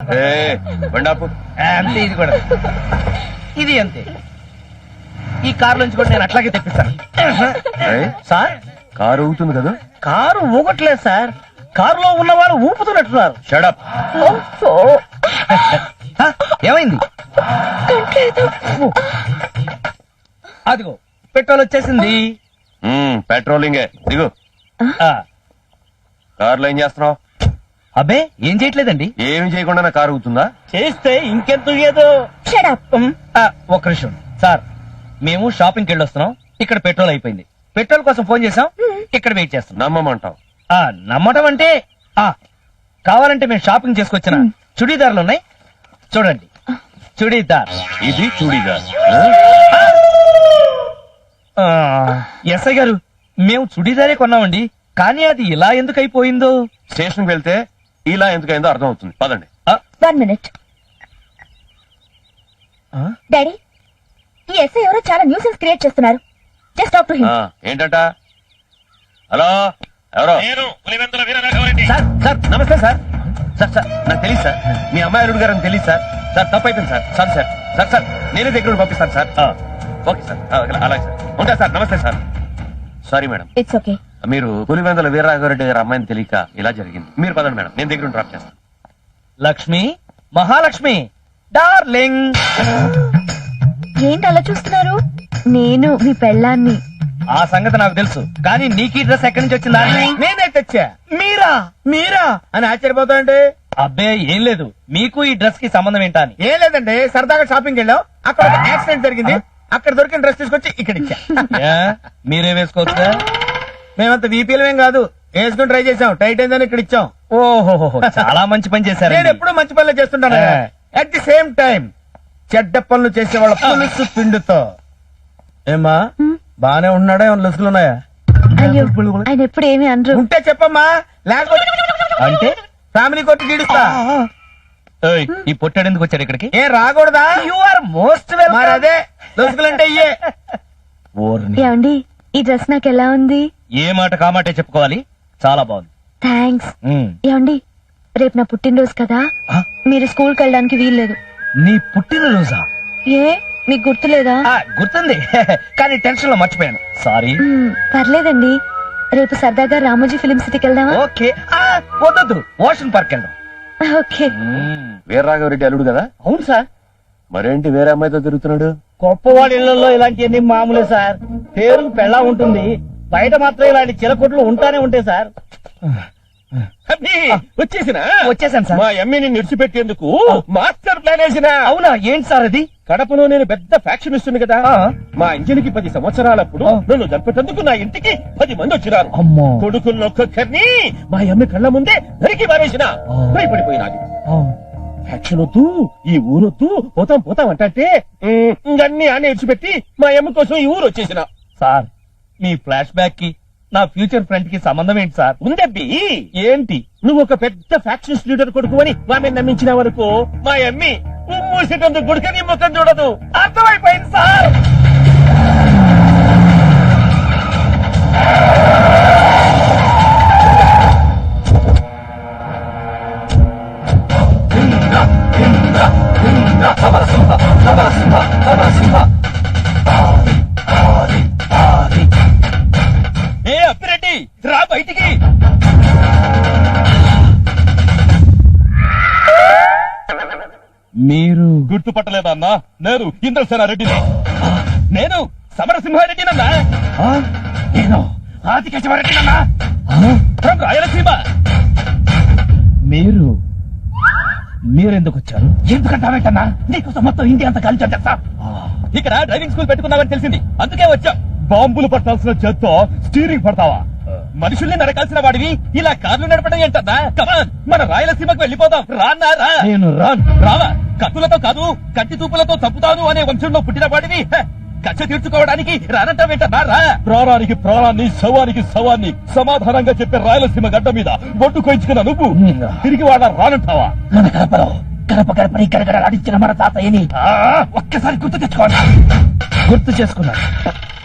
అంతే ఇది కూడా, ఇది అంతే. ఈ కారు నుంచి కూడా నేను అట్లాగే తెప్పిస్తాను. సార్ కారు ఊగుతుంది కదా? కారు ఊగట్లేదు సార్, కారులో ఉన్న వాళ్ళు ఊపుతున్నట్టున్నారు. షడప్. ఏమైంది? అదిగో పెట్రోల్ వచ్చేసింది. పెట్రోలింగే. దిగు. కారులో ఏం చేస్తున్నావు? అబ్బే ఏం చేయట్లేదండి. ఏమి చేయకుండా నా కారు ఊగుతుందా? చేస్తే ఇంకెంత ఏదో. ఒక్క నిమిషం సార్, మేము షాపింగ్కి వెళ్ళొస్తున్నాం. ఇక్కడ పెట్రోల్ అయిపోయింది. పెట్రోల్ కోసం ఫోన్ చేసాం, ఇక్కడ వెయిట్ చేస్తున్నాం. నమ్మమంటావు? నమ్మటం అంటే కావాలంటే మేము షాపింగ్ చేసుకొచ్చిన చుడీదార్లు ఉన్నాయి చూడండి. చుడీదార్. ఇది చూడీదార్. ఎస్ఐ గారు, మేము చుడీదారే కొన్నామండి, కానీ అది ఇలా ఎందుకు అయిపోయిందో. స్టేషన్కి వెళ్తే ఇలా ఎందుకైందో అర్థం అవుతుంది. పదండి. 1 minute. డాడీ, ఈ ఎస్ఐ ఎవరో చాలా న్యూసెన్స్ క్రియేట్ చేస్తున్నారు. Just talk to him. ఏంటంట? హలో, ఎవరో? సార్ సార్ నమస్తే సార్. సార్ సార్ నాకు తెలియదు సార్. మీ అమ్మాయి అల్లుడు గారు అని తెలియదు సార్. సార్ తప్పు అయిపోయింది sir. Sir sir sir sir నేనే దగ్గర నుండి పంపిస్తాను సార్. ఓకే సార్, అలాగే సార్. ఉంటా సార్. నమస్తే sir. Sorry madam. It's okay. మీరు పులివెందుల వీరరాఘవరెడ్డి గారు అమ్మాయిని తెలియక ఇలా జరిగింది. మీరు పదండి మేడం, నేను దగ్గర డ్రాప్ చేస్తాను. లక్ష్మి, మహాలక్ష్మి డార్లింగ్. ఏంటి అలా చూస్తున్నారు? నేను మీ పెళ్ళాన్ని. ఆ సంగతి నాకు తెలుసు, కానీ నీకు డ్రెస్ ఎక్కడి నుంచి వచ్చిందా? నేనే తెచ్చా. మీరా మీరా అని ఆశ్చర్యపోతాండి. అబ్బే ఏం లేదు, మీకు ఈ డ్రెస్ కి సంబంధం ఏంటా అని. ఏం లేదండి, సరదాగా షాపింగ్ వెళ్ళాం. అక్కడ ఒక యాక్సిడెంట్ జరిగింది. అక్కడ దొరికిన డ్రెస్ తీసుకొచ్చి ఇక్కడ ఇచ్చా. ఏ, మీరే వేసుకోవచ్చుగా? మేమంత వీపీలమేం కాదు, వేసుకుని ట్రై చేసాం. టైట్ అయిందని ఇక్కడ ఇచ్చాం. ఓహో, చాలా మంచి పని చేశారు. నేను ఎప్పుడు మంచి పనులు చేస్తుంటాను. అట్ ది సేమ్ టైం చెడ్డ పనులు చేసే వాళ్ళ పులుసు పిండుతో. ఏమా బానే ఉన్నాడా? ఏమన్నా లొసుకులున్నాయా? అయ్యో, ఆయన ఎప్పుడు ఏమి అనరు. ఉంటే చెప్పమ్మా, లేకపోతే అంటే ఫ్యామిలీ కొట్టి గీడుస్తా. ఏయ్, ఈ పొట్టాడు ఎందుకు వచ్చాడు ఇక్కడికి? ఏం రాకూడదా? యు ఆర్ మోస్ట్ మరి అదే లొసుకులంటే ఇయ్యే. ఏమండి, ఈ డ్రెస్ నాకు ఎలా ఉంది? ఏ మాట కామాటే చెప్పుకోవాలి, చాలా బాగుంది. థ్యాంక్స్. ఏమండి, రేపు నా పుట్టినరోజు కదా, మీరు స్కూల్కి వెళ్ళడానికి వీల్లేదు. నీ పుట్టినరోజా? ఏ, మీకు గుర్తులేదా? గుర్తుంది, కానీ టెన్షన్ లో మర్చిపోయాను. సారీ. పర్లేదండి, రేపు సరదాగా రామోజీ ఫిలిం సిటీకి వెళ్దామా? ఓకే. వద్దొద్దు, ఓషన్ పార్క్ వెళ్దాం. ఓకే. వీరరాఘవరెడ్డి అల్లుడు కదా? అవును సార్. మరేంటి వేరే అమ్మాయితో తిరుగుతున్నాడు? గొప్పవాడి ఇళ్లలో ఇలాంటివన్నీ మామూలే సార్. పేరుకు పెళ్ళా ఉంటుంది, బయట మాత్రం ఇలాంటి చిలకొట్లు ఉంటానే ఉంటాయి సార్. వచ్చేసాను సార్. మా ఎమ్మెని నిడిచిపెట్టేందుకు మాస్టర్ ప్లాన్ వేసిన. అవునా? ఏంటి సార్ అది? కడపలో నేను పెద్ద ఫ్యాక్షన్ ఇస్తుంది కదా, మా ఇంజనికి 10 సంవత్సరాలప్పుడు నన్ను చంపేటందుకు నా ఇంటికి 10 మంది వచ్చినారు. అమ్మో. కొడుకుల్లో ఒక్కొక్కరిని మా అమ్మ కళ్ళ ముందే నరికి మారేసిన. భయపడిపోయినాది. ఫ్యాక్షన్ వద్దు, ఈ ఊరొద్దు, పోతాం పోతాం అంటే అన్ని ఆనే విడిచిపెట్టి మా అమ్మ కోసం ఈ ఊరు వచ్చేసిన. సార్, మీ ఫ్లాష్ బ్యాక్ కి నా ఫ్యూచర్ ఫ్రెండ్ కి సంబంధం ఏంటి సార్? ఉందబ్బి. ఏంటి? నువ్వు ఒక పెద్ద ఫ్యాక్షన్స్ లీడర్ కొడుకు అని ఆమె నమ్మించిన వరకు మా అమ్మి మూసేటందుకు గుడికని ముఖం చూడదు. అర్థమైపోయింది సార్. ఏ అప్పిరెడ్డి, రా బయటికి. మీరు గుర్తుపట్టలేదన్నా? నేను ఇంద్రసేనారెడ్డిని. నేను సమరసింహారెడ్డినన్నా. నేను ఆదికేశవరెడ్డినన్నా, ఫ్రమ్ రాయలసీమ. మీరెందుకు వచ్చారు? ఎందుకంటావేంటన్నా? నీకోసం మొత్తం ఇండియా అంతా కలిసి వచ్చేస్తా. ఇక్కడ డ్రైవింగ్ స్కూల్ పెట్టుకున్నావని తెలిసింది, అందుకే వచ్చా. బాంబులు పట్టాల్సిన చేత్తో స్టీరింగ్ పడతావా? మనుషుల్ని నరకాల్సిన వాడివి ఇలా కార్లు నడపడం ఏంటన్నా? కమాన్, మన రాయలసీమకు వెళ్ళిపోదాం. రాన్నా రా. నేను రాను. రావా? కత్తులతో కాదు, కంటి తూపులతో చంపుతాను అనే వంశంలో పుట్టిన వాడివి. కక్ష తీర్చుకోవడానికి రానంటావేంటన్నా? రా. ప్రాణానికి ప్రాణాన్ని, శవానికి శవాన్ని సమాధానంగా చెప్పే రాయలసీమ గడ్డ మీద బొట్టు కోయించుకున్న నువ్వు తిరిగి వాడ రానంటావా? మన కడపలో గడపని గడగడలాడించిన మన తాతయ్యని ఒక్కసారి గుర్తు తెచ్చుకోండి. గుర్తు చేసుకున్నాను,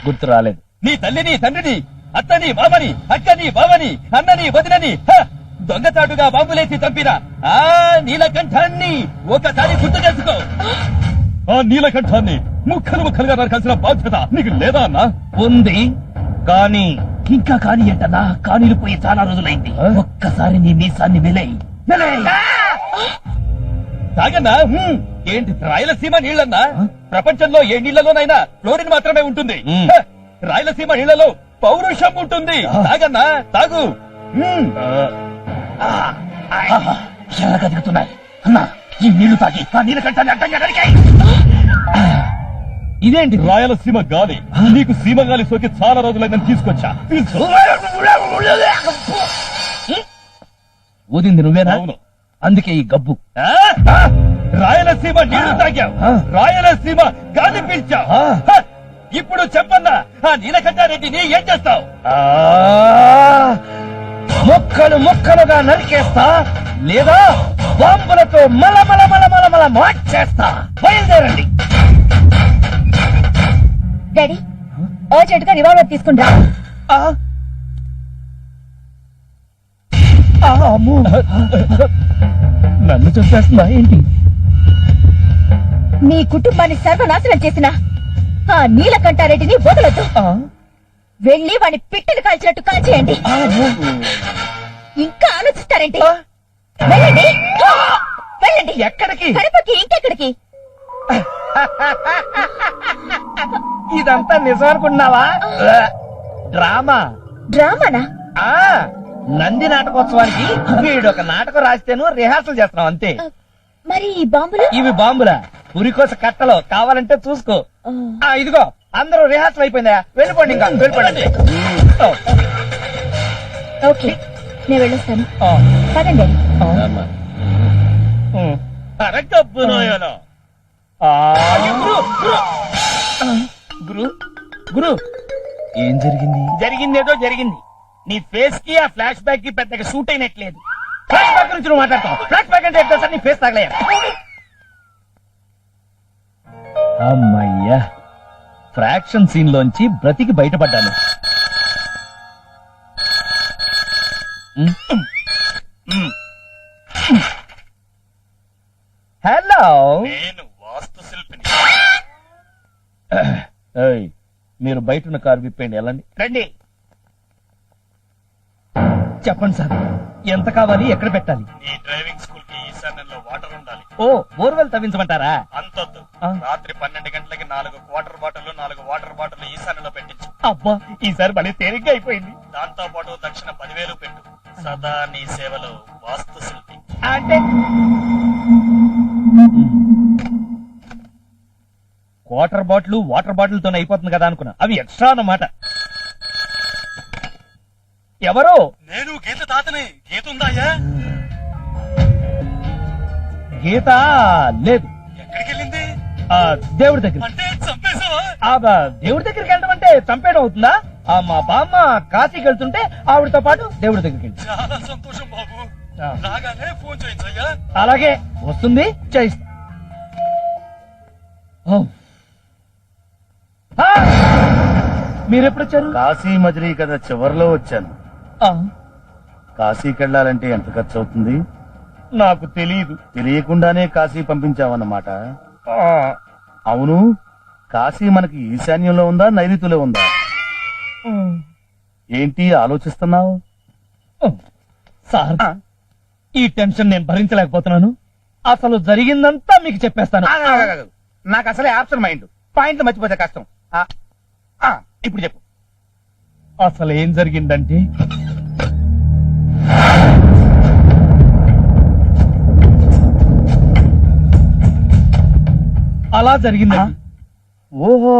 గుర్తు రాలేదు. నీ తల్లిని, తండ్రిని, అత్తని, మామని, అక్కని, బావని, అన్నని, వదినని దొంగచాటుగా బాంబులేసి చంపిన ఆ నీలకంఠాన్ని ఒకసారి గుర్తు చేసుకో. ఆ నీలకంఠాన్ని ముక్కలు ముక్కలుగా నరకాల్సిన బాధ్యత నీకు లేదా అన్నా? ఉంది కానీ ఇంకా కాని ఏంటన్నా? కానీలు పోయి చాలా రోజులైంది. ఒక్కసారి నీ మీసాన్ని మెలై తాగన్నా. ఏంటి రాయలసీమ నీళ్ళన్నా? ప్రపంచంలో ఏ నీళ్లలోనైనా క్లోరిన్ మాత్రమే ఉంటుంది. హ, రాయలసీమ నీళ్లలో పౌరుషం ఉంటుంది. తాగన్నా, తాగు. ఎలా కదుగుతున్నాయి అన్నా? ఈ నీళ్లు తాగి ఆ నీళ్ళకంటే అడ్డంగా నరికాయి. ఇదేంటి రాయలసీమ గాలి? నీకు సీమ గాలి సోకి చాలా రోజులైందని తీసుకొచ్చా. ఊదింది నువ్వేనా? అవును. అందుకే ఈ గబ్బు. రాయలసీమ నీళ్లు తాగావు, రాయలసీమ గాలి పీల్చావు. ఇప్పుడు చెప్పన్నా, ఆ నీలకంఠారెడ్డిని ఏం చేస్తావు? ముక్కలు ముక్కలుగా నరికేస్తా, లేదా బాంబులతో మలమల మలమల మల మార్చేస్తా. బయలుదేరండి. డాడీ అర్జెంట్ గా రివాల్వర్ తీసుకుంటా. అమ్మో, నన్ను చంపేస్తుందా ఏంటి? నీ కుటుంబాన్ని సర్వనాశనం చేసిన ఆ నీలకంఠారెడ్డిని వదలొద్దు. వెళ్ళి వాడి పిట్టలు కాల్చినట్టు కాల్చేయండి. ఇంకా ఆలోచిస్తారేంటి? వెళ్ళండి, వెళ్ళండి. ఎక్కడికి? కడపకి. ఇంకెక్కడికి? ఇదంతా నిజం అనుకుంటున్నావా? డ్రామా. డ్రామానా? నంది నాటకోత్సవానికి వీడు ఒక నాటకం రాస్తేను రిహార్సల్ చేస్తున్నాం అంతే. మరి ఈ బాంబులు? ఇవి బాంబులా? ఉరికోస కట్టలో కావాలంటే చూసుకో. ఇదిగో అందరూ రిహార్సల్ అయిపోయిందా? వెళ్ళిపోండి, ఇంకా వెళ్ళిపోండి. ఓకే, నేను వెళ్ళొస్తాను. పదండి. గురు గురు ఏం జరిగింది? జరిగిందేదో జరిగింది. నీ ఫేస్ కి ఆ ఫ్లాష్ బ్యాక్ కి పెద్దగా సూట్ అయినట్లేదు. ఫ్లాష్ బ్యాక్ గురించి నువ్వు మాట్లాడతావు? ఫ్లాష్ బ్యాక్ అంటే ఎట్లా సార్? నీ ఫేస్ తగలయ్యా. అమ్మయ్యా, ఫ్రాక్షన్ సీన్ లోంచి బ్రతికి బయటపడ్డాను. హలో, నేను వాస్తు శిల్పిని. మీరు బయట ఉన్న కారు విప్పండి, వెళ్ళండి. రండి. చెప్పండి సార్, ఎంత కావాలి, ఎక్కడ పెట్టాలి? నీ డ్రైవింగ్ స్కూల్ కి ఈశాన్యంలో వాటర్ ఉండాలి. ఓ, బోర్వెల్ తవ్వించమంటారా? అంతొద్దు. రాత్రి 12 గంటలకి 4 క్వార్టర్ బాటిల్ 4 వాటర్ బాటిల్ ఈశాన్యంలో పెట్టించు. అబ్బా, ఈసారి మళ్ళీ తేలిగ్గా అయిపోయింది. దాంతో పాటు దక్షిణ 10,000 పెట్టు. సదా నీ సేవలో వాస్తు శిల్పి. అంటే వాటర్ బాటిల్ వాటర్ బాటిల్ తోనే అయిపోతుంది కదా అనుకున్నా. అవి ఎక్స్ట్రా అన్నమాట. ఎవరు? నేను గీత తాతని. గీత ఉందాయా? గీత లేదు. ఎక్కడికి వెళ్ళింది? దేవుడి దగ్గర. అంటే చంపేశావా? దేవుడి దగ్గరికి వెళ్ళడం అంటే చంపేయడం అవుతుందా? మా బామ్మ కాశీకి వెళ్తుంటే ఆవిడతో పాటు దేవుడి దగ్గరికి వెళ్ళి. చాలా సంతోషం బాబు. రాగానే ఫోన్ చేయించయ్యా. అలాగే, వస్తుంది, చేయిస్తా. మీరెప్పుడు వచ్చారు? కాశీ మజిలీ కదా చివరిలో వచ్చాను. కాశీకి వెళ్ళాలంటే ఎంత ఖర్చు అవుతుంది? నాకు తెలియదు. తెలియకుండానే కాశీ పంపించావన్నమాట. అవును, కాశీ మనకి ఈశాన్యంలో ఉందా, నైరుతిలో ఉందా? ఏంటి ఆలోచిస్తున్నావు? సార్, ఈ టెన్షన్ నేను భరించలేకపోతున్నాను. అసలు జరిగిందంతా మీకు చెప్పేస్తాను. నాకు అసలే ఆప్షన్ మైండ్. పాయింట్లు మర్చిపోతే కష్టం. ఇప్పుడు చెప్పు. అసలు ఏం జరిగిందంటే, అలా జరిగిందండి. ఓహో,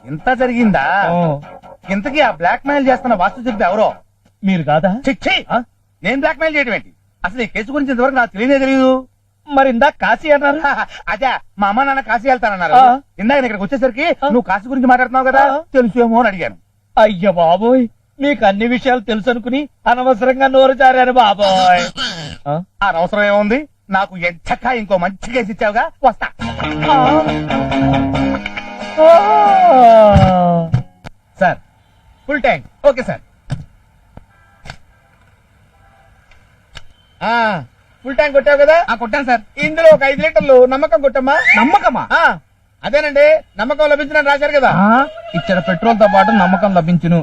ఇంత జరిగిందా? ఇంతకీ ఆ బ్లాక్ మెయిల్ చేస్తున్న వాస్తు శిల్పి ఎవరో? మీరు కాదా? చిచ్చి, నేను బ్లాక్ మెయిల్ చేయడం ఏంటి? అసలు ఈ కేసు గురించి ఇంతవరకు నాకు తెలియదే తెలియదు. మరి ఇందాక కాశీ అన్నారు. అదే, మా అమ్మ నాన్న కాశీ వెళ్తానన్నారు. ఇందాక నేను ఇక్కడికి వచ్చేసరికి నువ్వు కాశీ గురించి మాట్లాడుతున్నావు కదా, తెలుసేమో అని అడిగాను. అయ్య బాబోయ్, మీకు అన్ని విషయాలు తెలుసు అనుకుని అనవసరంగా నోరు జారాను బాబోయ్. అనవసరం ఏముంది? నాకు ఎంచక్క ఇంకో మంచి కేసు ఇచ్చావుగా, వస్తా. Sir, full tank. Okay sir. Full tank కొట్టావు కదా కొట్టాను సార్. ఇందులో ఒక 5 లీటర్లు నమ్మకం కొట్టమ్మా. నమ్మకమా? ఆ, అదేనండి నమ్మకం లభించిన రాశారు కదా. ఇచ్చిన పెట్రోల్ తో పాటు నమ్మకం లభించును.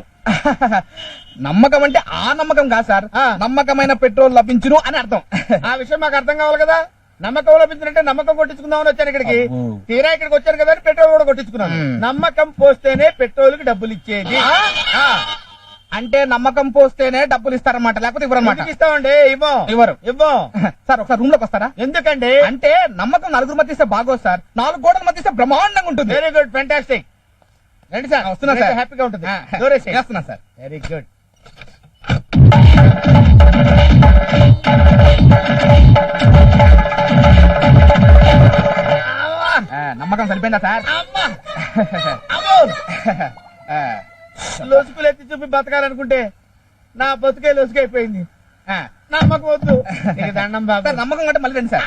నమ్మకం అంటే ఆ నమ్మకం కాదు సార్, నమ్మకమైన పెట్రోల్ లభించును అని అర్థం. ఆ విషయం మాకు అర్థం కావాలి కదా. నమ్మకం లభించినట్టే నమ్మకం కొట్టించుకుందామని వచ్చాను ఇక్కడికి. అబ్బో. తీరా ఇక్కడికి వచ్చాను కదా అని పెట్రోల్ కూడా కొట్టించుకున్నాను. నమ్మకం పోస్తేనే పెట్రోల్ కి డబ్బులు ఇచ్చేది. ఆ, అంటే నమ్మకం పోస్తేనే డబ్బులు ఇస్తారన్నమాట, లేకపోతే ఇవ్వరన్నమాట. ఎందుకు ఇస్తామండి? ఇవ్వం. ఇవ్వరు. ఇవ్వం. సార్ ఒకసారి రూమ్ లోకి వస్తారా? ఎందుకండి? అంటే నమ్మకం నలుగురు మధ్య ఇస్తే బాగోదు సార్, 4 గోడల మధ్య ఇస్తే బ్రహ్మాండంగా ఉంటుంది. Very good, fantastic. రండి సార్, వస్తున్నా సార్. హ్యాపీగా ఉంటుంది. దూరేసేయ్. చేస్తున్నా సార్. Very good. నమ్మకం సరిపోయిందా సార్? లొసుకులు ఎత్తి చూపి బతకాలనుకుంటే నా బతుకే లొసుకైపోయింది. నమ్మకం వద్దు. నీకు దండం బాబు. సార్ నమ్మకం అంటే మళ్ళీ రండి సార్.